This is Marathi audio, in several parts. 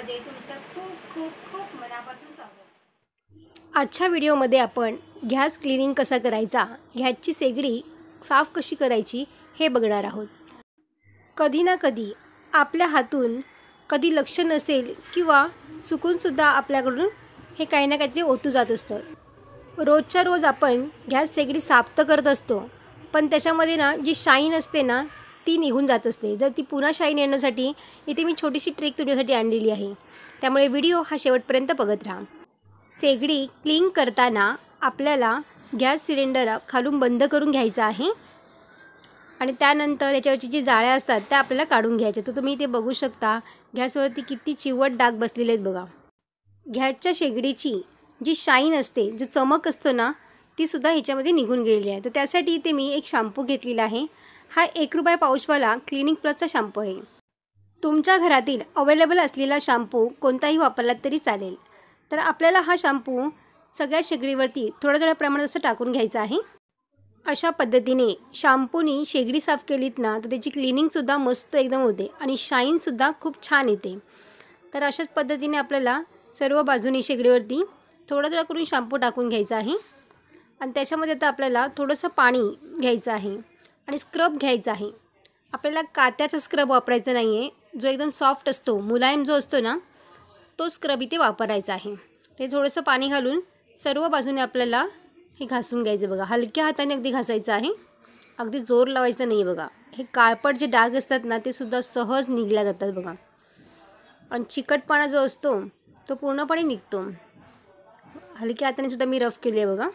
व्हिडिओमध्ये तुमचं खूप खूप खूप मनापासून स्वागत। आजच्या व्हिडिओमध्ये आपण गॅस क्लिनिंग कसा करायचा, गॅसची शेगडी साफ कशी करायची हे बघणार आहोत। कधी ना कधी आपल्या हातून कधी लक्ष नसेल किंवा चुकूनसुद्धा आपल्याकडून हे काही ना काहीतरी ओतू जात असतं। रोजच्या रोज आपण गॅस शेगडी साफ तर करत असतो, पण त्याच्यामध्ये ना जी शाईन असते ना ती निघून जात असते। जर ती पुन्हा शाईन येण्यासाठी इथे मी छोटीशी ट्रिक तुमच्यासाठी आणलेली आहे, त्यामुळे व्हिडिओ हा शेवटपर्यंत बघत राहा। शेगडी क्लीन करताना आपल्याला गॅस सिलेंडर खालून बंद करून घ्यायचा आहे आणि त्यानंतर याच्यावरची जी जाळ्या असतात त्या आपल्याला काढून घ्यायच्या। तर तुम्ही इथे बघू शकता गॅसवरती किती चिवट डाग बसलेले आहेत बघा। गॅसच्या शेगडीची जी शाईन असते, जो चमक असतो ना, ती सुद्धा ह्याच्यामध्ये निघून गेलेली आहे। तर त्यासाठी इथे मी एक शॅम्पू घेतलेला आहे। हा 1 रुपया पाऊचवाला क्लिनिक प्लसचा शॅम्पू आहे। तुमच्या घरातील अवेलेबल असलेला शॅम्पू कोणताही वापरला तरी चालेल। तर आपल्याला हा शॅम्पू सगळ्या शेगडीवरती थोड्या थोड्या प्रमाणात असं टाकून घ्यायचा आहे। अशा पद्धतीने शॅम्पूनी शेगडी साफ केलीत ना तर त्याची क्लिनिंगसुद्धा मस्त एकदम होते आणि शाईनसुद्धा खूप छान येते। तर अशाच पद्धतीने आपल्याला सर्व बाजूनी शेगडीवरती थोडं थोडं करून शॅम्पू टाकून घ्यायचा आहे आणि त्याच्यामध्ये आता आपल्याला थोडंसं पाणी घ्यायचं आहे आणि स्क्रब घ्यायचा आहे। आपल्याला कात्याचा स्क्रब वापरायचा नाही आहे, जो एकदम सॉफ्ट असतो, मुलायम जो असतो ना, तो स्क्रब इथे वापरायचा आहे। ते थोडंसं पाणी घालून सर्व बाजूने आपल्याला हे घासून घ्यायचं बघा। हलक्या हाताने अगदी घासायचं आहे, अगदी जोर लावायचं नाही बघा। हे काळपट जे डाग असतात ना ते सुद्धा सहज निघल्या जातात बघा आणि चिकटपणा जो असतो तो पूर्णपणे निघतो। हलक्या हाताने सुद्धा मी रफ केले बघा,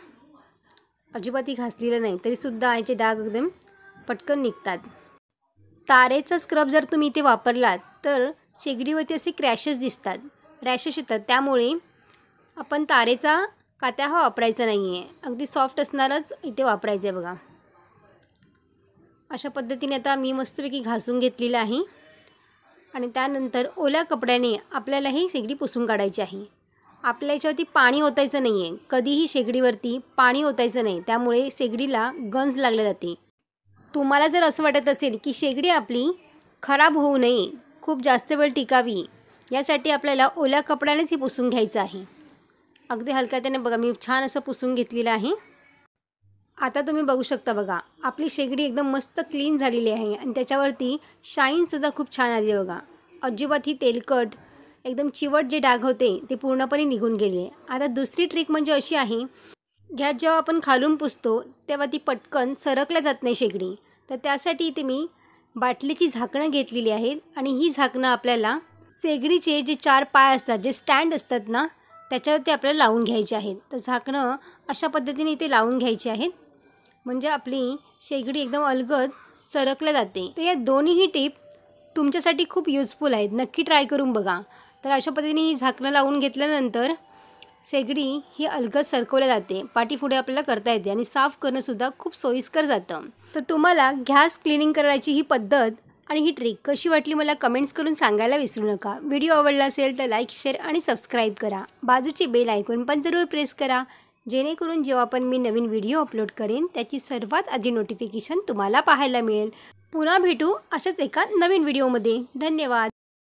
अजिबातही घासलेलं नाही तरीसुद्धा याचे डाग एकदम पटकन निघतात। तारेचा स्क्रब जर तुम्ही इथे वापरलात तर शेगडीवरती असे क्रॅशेस दिसतात, रॅशेस येतात, त्यामुळे आपण तारेचा कात्या हा वापरायचा नाही आहे, अगदी सॉफ्ट असणारच इथे वापरायचं आहे बघा। अशा पद्धतीने आता मी मस्तपैकी घासून घेतलेलं आहे आणि त्यानंतर ओल्या कपड्याने आपल्याला ही शेगडी पुसून काढायची आहे। आपल्या याच्यावरती पाणी ओतायचं नाही आहे, कधीही शेगडीवरती पाणी ओतायचं नाही, त्यामुळे शेगडीला गंज लागले जाते। तुम्हाला जर असं वाटत असेल की शेगडी आपली खराब होऊ नये, खूप जास्त वेळ टिकावी, यासाठी आपल्याला ओल्या कपड्यानेच ही पुसून घ्यायचं आहे। अगदी हलक्या त्याने बघा मी छान असं पुसून घेतलेलं आहे। आता तुम्ही बघू शकता बघा, आपली शेगडी एकदम मस्त क्लीन झालेली आहे आणि त्याच्यावरती शाईनसुद्धा खूप छान आली आहे बघा। अजिबात ही तेलकट एकदम चिवट जे डाग होते ते पूर्णपणे निघून गेले। आता दुसरी ट्रिक म्हणजे अशी आहे, गॅस जेव्हा आपण खालून पुसतो तेव्हा ती पटकन सरकल्या जात नाही शेगडी, तर त्यासाठी इथे मी बाटलीची झाकणं घेतलेली आहेत आणि ही झाकणं आपल्याला शेगडीचे जे 4 पाय असतात, जे स्टँड असतात ना, त्याच्यावरती आपल्याला लावून घ्यायचे आहेत। तर झाकणं अशा पद्धतीने इथे लावून घ्यायची आहेत, म्हणजे आपली शेगडी एकदम अलगद सरकल्या जाते। तर या दोन्हीही टिप तुमच्यासाठी खूप युजफुल आहेत, नक्की ट्राय करून बघा। तर अशा पद्धतीने ही झाकणं लावून घेतल्यानंतर शेगडी ही अलगद सरकवल्या जाते, पाठीपुढे आपल्याला करता येते आणि साफ करणंसुद्धा खूप सोयीस्कर जातं। तर तुम्हाला गॅस क्लिनिंग करायची ही पद्धत आणि ही ट्रिक कशी वाटली मला कमेंट्स करून सांगायला विसरू नका। व्हिडिओ आवडला असेल तर लाईक, शेअर आणि सबस्क्राईब करा। बाजूचे बेल आयकॉन पण जरूर प्रेस करा, जेणेकरून जेव्हा पण मी नवीन व्हिडिओ अपलोड करेन त्याची सर्वात आधी नोटिफिकेशन तुम्हाला पाहायला मिळेल। पुन्हा भेटू अशाच एका नवीन व्हिडिओमध्ये। धन्यवाद।